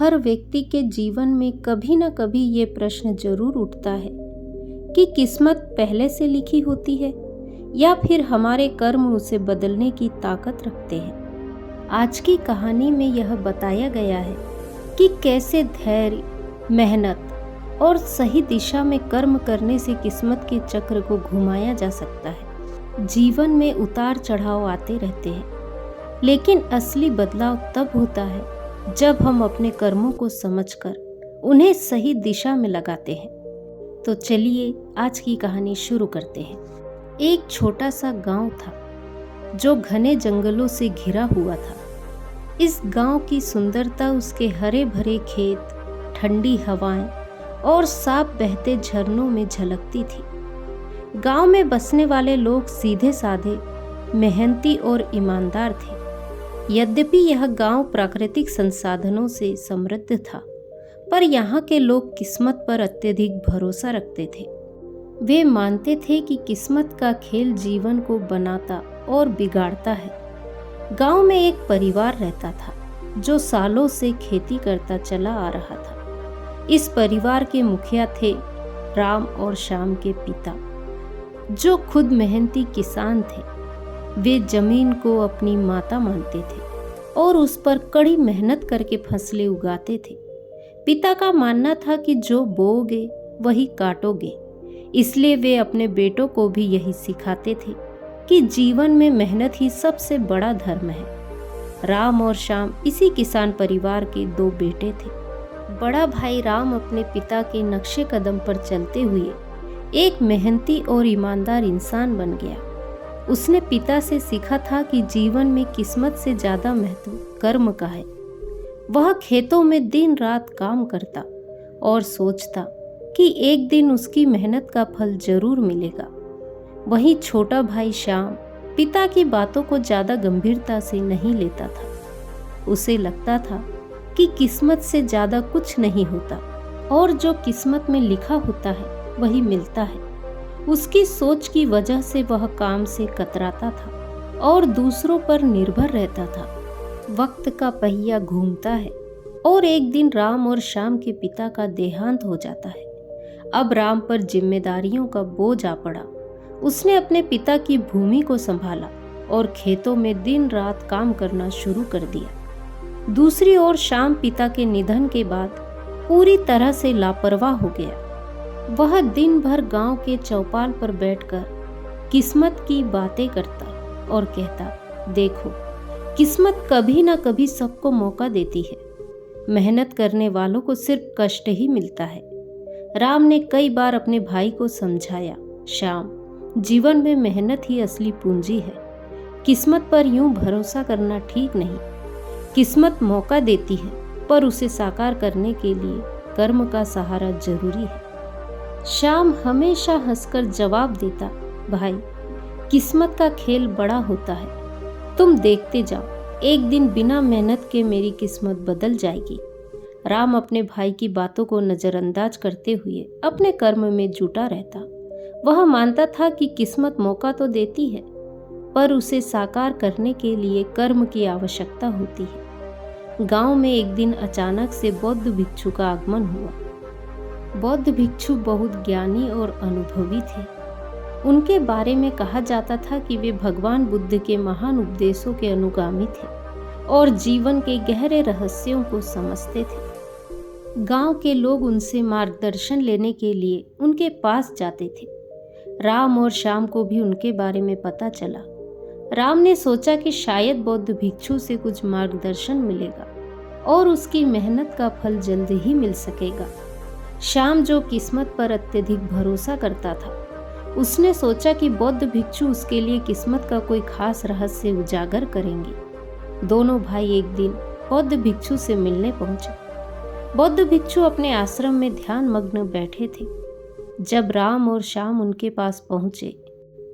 हर व्यक्ति के जीवन में कभी न कभी ये प्रश्न जरूर उठता है कि किस्मत पहले से लिखी होती है या फिर हमारे कर्म उसे बदलने की ताकत रखते हैं। आज की कहानी में यह बताया गया है कि कैसे धैर्य, मेहनत और सही दिशा में कर्म करने से किस्मत के चक्र को घुमाया जा सकता है। जीवन में उतार चढ़ाव आते रहते हैं, लेकिन असली बदलाव तब होता है जब हम अपने कर्मों को समझकर उन्हें सही दिशा में लगाते हैं। तो चलिए आज की कहानी शुरू करते हैं। एक छोटा सा गांव था जो घने जंगलों से घिरा हुआ था। इस गांव की सुंदरता उसके हरे भरे खेत, ठंडी हवाएं और साफ बहते झरनों में झलकती थी। गांव में बसने वाले लोग सीधे साधे, मेहनती और ईमानदार थे। यद्यपि यह गांव प्राकृतिक संसाधनों से समृद्ध था, पर यहाँ के लोग किस्मत पर अत्यधिक भरोसा रखते थे। वे मानते थे कि किस्मत का खेल जीवन को बनाता और बिगाड़ता है। गांव में एक परिवार रहता था जो सालों से खेती करता चला आ रहा था। इस परिवार के मुखिया थे राम और श्याम के पिता, जो खुद मेहनती किसान थे। वे जमीन को अपनी माता मानते थे और उस पर कड़ी मेहनत करके फसलें उगाते थे। पिता का मानना था कि जो बोओगे वही काटोगे, इसलिए वे अपने बेटों को भी यही सिखाते थे कि जीवन में मेहनत ही सबसे बड़ा धर्म है। राम और श्याम इसी किसान परिवार के दो बेटे थे। बड़ा भाई राम अपने पिता के नक्शे कदम पर चलते हुए एक मेहनती और ईमानदार इंसान बन गया। उसने पिता से सीखा था कि जीवन में किस्मत से ज्यादा महत्व कर्म का है। वह खेतों में दिन रात काम करता और सोचता कि एक दिन उसकी मेहनत का फल जरूर मिलेगा। वहीं छोटा भाई श्याम पिता की बातों को ज्यादा गंभीरता से नहीं लेता था। उसे लगता था कि किस्मत से ज्यादा कुछ नहीं होता और जो किस्मत में लिखा होता है वही मिलता है। उसकी सोच की वजह से वह काम से कतराता था और दूसरों पर निर्भर रहता था। वक्त का पहिया घूमता है और एक दिन राम और श्याम के पिता का देहांत हो जाता है। अब राम पर जिम्मेदारियों का बोझ आ पड़ा। उसने अपने पिता की भूमि को संभाला और खेतों में दिन रात काम करना शुरू कर दिया। दूसरी ओर श्याम पिता के निधन के बाद पूरी तरह से लापरवाह हो गया। वह दिन भर गांव के चौपाल पर बैठकर किस्मत की बातें करता और कहता, देखो, किस्मत कभी ना कभी सबको मौका देती है। मेहनत करने वालों को सिर्फ कष्ट ही मिलता है। राम ने कई बार अपने भाई को समझाया, श्याम, जीवन में मेहनत ही असली पूंजी है। किस्मत पर यूं भरोसा करना ठीक नहीं। किस्मत मौका देती है, पर उसे साकार करने के लिए कर्म का सहारा जरूरी है। श्याम हमेशा हंसकर जवाब देता, भाई, किस्मत का खेल बड़ा होता है। तुम देखते जाओ, एक दिन बिना मेहनत के मेरी किस्मत बदल जाएगी। राम अपने भाई की बातों को नजरअंदाज करते हुए अपने कर्म में जुटा रहता। वह मानता था कि किस्मत मौका तो देती है, पर उसे साकार करने के लिए कर्म की आवश्यकता होती है। गांव में एक दिन अचानक से बौद्ध भिक्षु का आगमन हुआ। बौद्ध भिक्षु बहुत ज्ञानी और अनुभवी थे। उनके बारे में कहा जाता था कि वे भगवान बुद्ध के महान उपदेशों के अनुगामी थे और जीवन के गहरे रहस्यों को समझते थे। गांव के लोग उनसे मार्गदर्शन लेने के लिए उनके पास जाते थे। राम और श्याम को भी उनके बारे में पता चला। राम ने सोचा कि शायद बौद्ध भिक्षु से कुछ मार्गदर्शन मिलेगा और उसकी मेहनत का फल जल्द ही मिल सकेगा। श्याम, जो किस्मत पर अत्यधिक भरोसा करता था, उसने सोचा कि बौद्ध भिक्षु उसके लिए किस्मत का कोई खास रहस्य उजागर करेंगे। दोनों भाई एक दिन बौद्ध भिक्षु से मिलने पहुंचे। बौद्ध भिक्षु अपने आश्रम में ध्यान मग्न बैठे थे। जब राम और श्याम उनके पास पहुंचे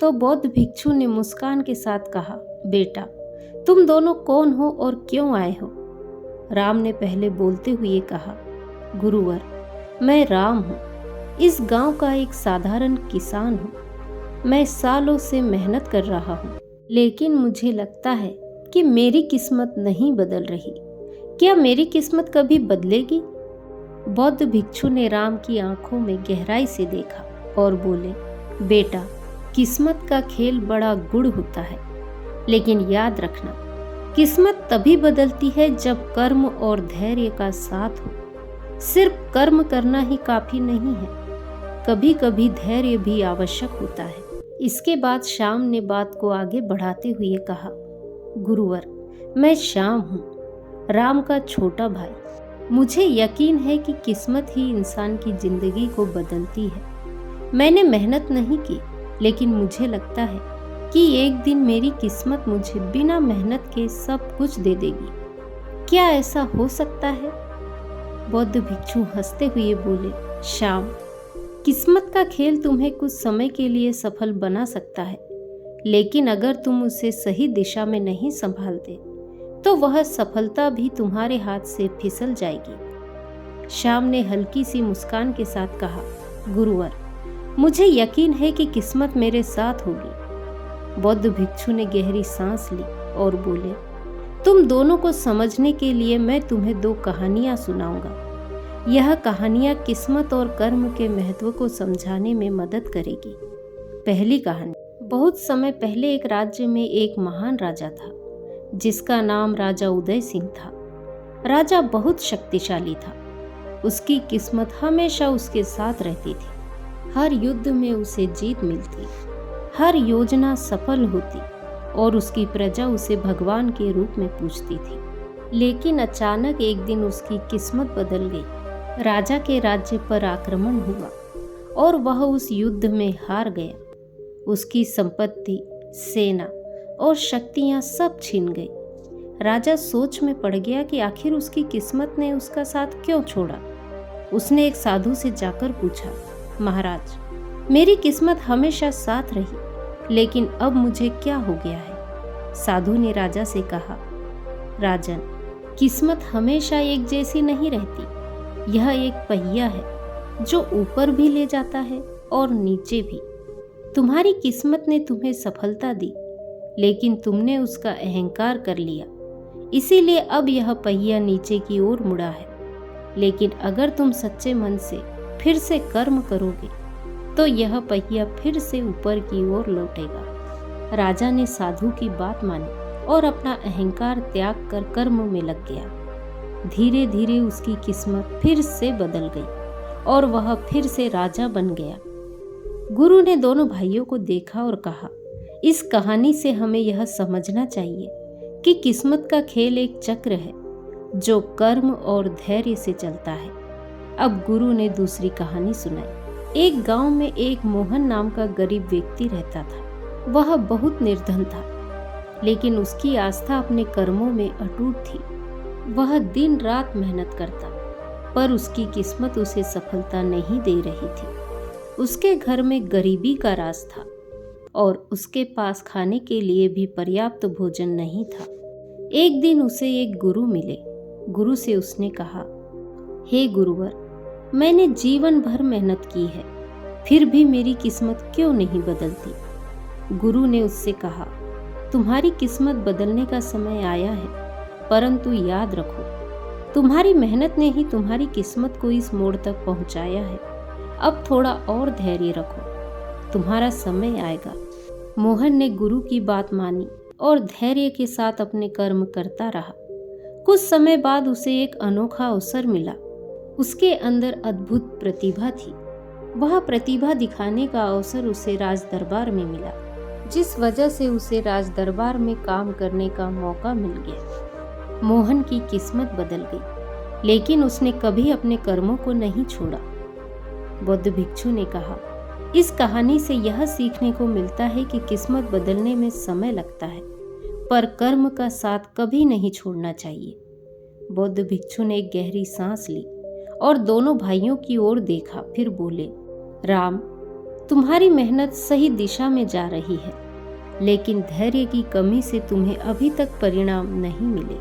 तो बौद्ध भिक्षु ने मुस्कान के साथ कहा, बेटा, तुम दोनों कौन हो और क्यों आए हो? राम ने पहले बोलते हुए कहा, गुरुवर, मैं राम हूँ। इस गांव का एक साधारण किसान हूँ। मैं सालों से मेहनत कर रहा हूँ, लेकिन मुझे लगता है कि मेरी किस्मत नहीं बदल रही। क्या मेरी किस्मत कभी बदलेगी? बौद्ध भिक्षु ने राम की आंखों में गहराई से देखा और बोले, बेटा, किस्मत का खेल बड़ा गूढ़ होता है, लेकिन याद रखना, किस्मत तभी बदलती है जब कर्म और धैर्य का साथ हो। सिर्फ कर्म करना ही काफी नहीं है, कभी कभी धैर्य भी आवश्यक होता है। इसके बाद श्याम ने बात को आगे बढ़ाते हुए कहा, गुरुवर, मैं श्याम हूँ, राम का छोटा भाई। मुझे यकीन है कि किस्मत ही इंसान की जिंदगी को बदलती है। मैंने मेहनत नहीं की, लेकिन मुझे लगता है कि एक दिन मेरी किस्मत मुझे बिना मेहनत के सब कुछ दे देगी। क्या ऐसा हो सकता है? बौद्ध भिक्षु हंसते हुए बोले, श्याम, किस्मत का खेल तुम्हें कुछ समय के लिए सफल बना सकता है, लेकिन अगर तुम उसे सही दिशा में नहीं संभालते तो वह सफलता भी तुम्हारे हाथ से फिसल जाएगी। श्याम ने हल्की सी मुस्कान के साथ कहा, गुरुवर, मुझे यकीन है कि किस्मत मेरे साथ होगी। बौद्ध भिक्षु ने गहरी सांस ली और बोले, तुम दोनों को समझने के लिए मैं तुम्हें 2 कहानियां सुनाऊंगा। यह कहानियां किस्मत और कर्म के महत्व को समझाने में मदद करेगी। पहली कहानी। बहुत समय पहले एक राज्य में एक महान राजा था, जिसका नाम राजा उदय सिंह था। राजा बहुत शक्तिशाली था। उसकी किस्मत हमेशा उसके साथ रहती थी। हर युद्ध में उसे जीत मिलती, हर योजना सफल होती और उसकी प्रजा उसे भगवान के रूप में पूजती थी। लेकिन अचानक एक दिन उसकी किस्मत बदल गई। राजा के राज्य पर आक्रमण हुआ और वह उस युद्ध में हार गया। उसकी संपत्ति, सेना और शक्तियां सब छिन गई। राजा सोच में पड़ गया कि आखिर उसकी किस्मत ने उसका साथ क्यों छोड़ा। उसने एक साधु से जाकर पूछा, महाराज, मेरी किस्मत हमेशा साथ रही, लेकिन अब मुझे क्या हो गया है? साधु ने राजा से कहा, राजन, किस्मत हमेशा एक जैसी नहीं रहती। यह एक पहिया है जो ऊपर भी ले जाता है और नीचे भी। तुम्हारी किस्मत ने तुम्हें सफलता दी, लेकिन तुमने उसका अहंकार कर लिया, इसीलिए अब यह पहिया नीचे की ओर मुड़ा है। लेकिन अगर तुम सच्चे मन से फिर से कर्म करोगे तो यह पहिया फिर से ऊपर की ओर लौटेगा। राजा ने साधु की बात मानी और अपना अहंकार त्याग कर कर्म में लग गया। धीरे धीरे उसकी किस्मत फिर से बदल गई और वह फिर से राजा बन गया। गुरु ने दोनों भाइयों को देखा और कहा, इस कहानी से हमें यह समझना चाहिए कि किस्मत का खेल एक चक्र है जो कर्म और धैर्य से चलता है। अब गुरु ने दूसरी कहानी सुनाई। एक गांव में एक मोहन नाम का गरीब व्यक्ति रहता था। वह बहुत निर्धन था, लेकिन उसकी आस्था अपने कर्मों में अटूट थी। वह दिन रात मेहनत करता, पर उसकी किस्मत उसे सफलता नहीं दे रही थी। उसके घर में गरीबी का राज था और उसके पास खाने के लिए भी पर्याप्त भोजन नहीं था। एक दिन उसे एक गुरु मिले। गुरु से उसने कहा, हे गुरुवर, मैंने जीवन भर मेहनत की है, फिर भी मेरी किस्मत क्यों नहीं बदलती? गुरु ने उससे कहा, तुम्हारी किस्मत बदलने का समय आया है, परंतु याद रखो, तुम्हारी मेहनत ने ही तुम्हारी किस्मत को इस मोड़ तक पहुंचाया है। अब थोड़ा और धैर्य रखो, तुम्हारा समय आएगा। मोहन ने गुरु की बात मानी और धैर्य के साथ अपने कर्म करता रहा। कुछ समय बाद उसे एक अनोखा अवसर मिला। उसके अंदर अद्भुत प्रतिभा थी। वह प्रतिभा दिखाने का अवसर उसे राज दरबार में मिला, जिस वजह से उसे राज दरबार में काम करने का मौका मिल गया। मोहन की किस्मत बदल गई, लेकिन उसने कभी अपने कर्मों को नहीं छोड़ा। बौद्ध भिक्षु ने कहा, इस कहानी से यह सीखने को मिलता है कि किस्मत बदलने में समय लगता है, पर कर्म का साथ कभी नहीं छोड़ना चाहिए। बौद्ध भिक्षु ने एक गहरी सांस ली और दोनों भाइयों की ओर देखा, फिर बोले, राम, तुम्हारी मेहनत सही दिशा में जा रही है, लेकिन धैर्य की कमी से तुम्हें अभी तक परिणाम नहीं मिले।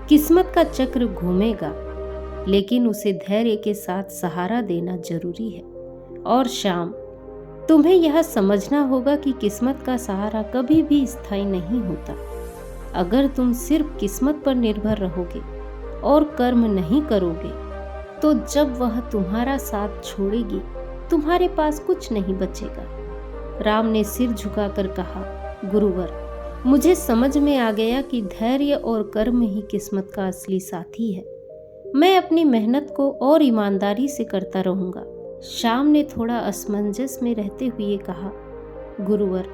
किस्मत का चक्र घूमेगा, लेकिन उसे धैर्य के साथ सहारा देना जरूरी है। और श्याम, तुम्हें यह समझना होगा कि किस्मत का सहारा कभी भी स्थायी नहीं होता। अगर तुम सिर्फ किस्मत पर निर्भर रहोगे और कर्म नहीं करोगे तो जब वह तुम्हारा साथ छोड़ेगी तुम्हारे पास कुछ नहीं बचेगा। राम ने सिर झुकाकर कहा, गुरुवर, मुझे समझ में आ गया कि धैर्य और कर्म ही किस्मत का असली साथी है। मैं अपनी मेहनत को और ईमानदारी से करता रहूंगा। श्याम ने थोड़ा असमंजस में रहते हुए कहा, गुरुवर,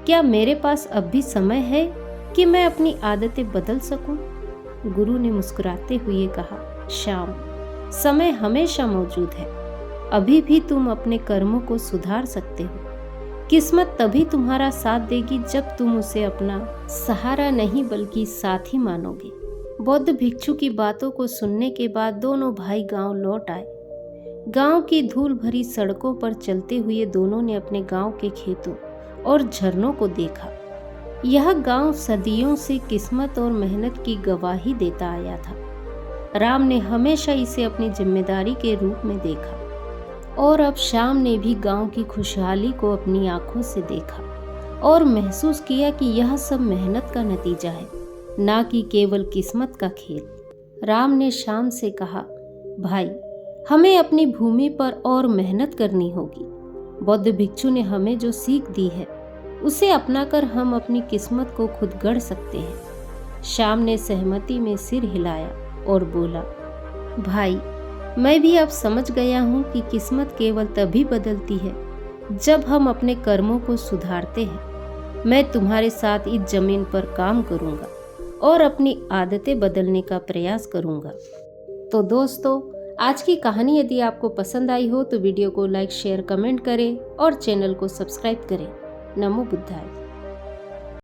क्या मेरे पास अब भी समय है कि मैं अपनी आदतें बदल सकूं? गुरु ने मुस्कुराते हुए कहा, श्याम, समय हमेशा मौजूद है। अभी भी तुम अपने कर्मों को सुधार सकते हो। किस्मत तभी तुम्हारा साथ देगी जब तुम उसे अपना सहारा नहीं बल्कि साथी मानोगे। बौद्ध भिक्षु की बातों को सुनने के बाद दोनों भाई गांव लौट आए। गांव की धूल भरी सड़कों पर चलते हुए दोनों ने अपने गांव के खेतों और झरनों को देखा। यह गांव सदियों से किस्मत और मेहनत की गवाही देता आया था। राम ने हमेशा इसे अपनी जिम्मेदारी के रूप में देखा और अब श्याम ने भी गांव की खुशहाली को अपनी आंखों से देखा और महसूस किया कि यह सब मेहनत का नतीजा है, ना कि केवल किस्मत का खेल। राम ने श्याम से कहा, भाई, हमें अपनी भूमि पर और मेहनत करनी होगी। बौद्ध भिक्षु ने हमें जो सीख दी है उसे अपनाकर हम अपनी किस्मत को खुद गढ़ सकते हैं। श्याम ने सहमति में सिर हिलाया और बोला, भाई, मैं भी अब समझ गया हूँ कि किस्मत केवल तभी बदलती है जब हम अपने कर्मों को सुधारते हैं। मैं तुम्हारे साथ इस जमीन पर काम करूँगा और अपनी आदतें बदलने का प्रयास करूँगा। तो दोस्तों, आज की कहानी यदि आपको पसंद आई हो तो वीडियो को लाइक, शेयर, कमेंट करें और चैनल को सब्सक्राइब करें। नमो बुद्धाय।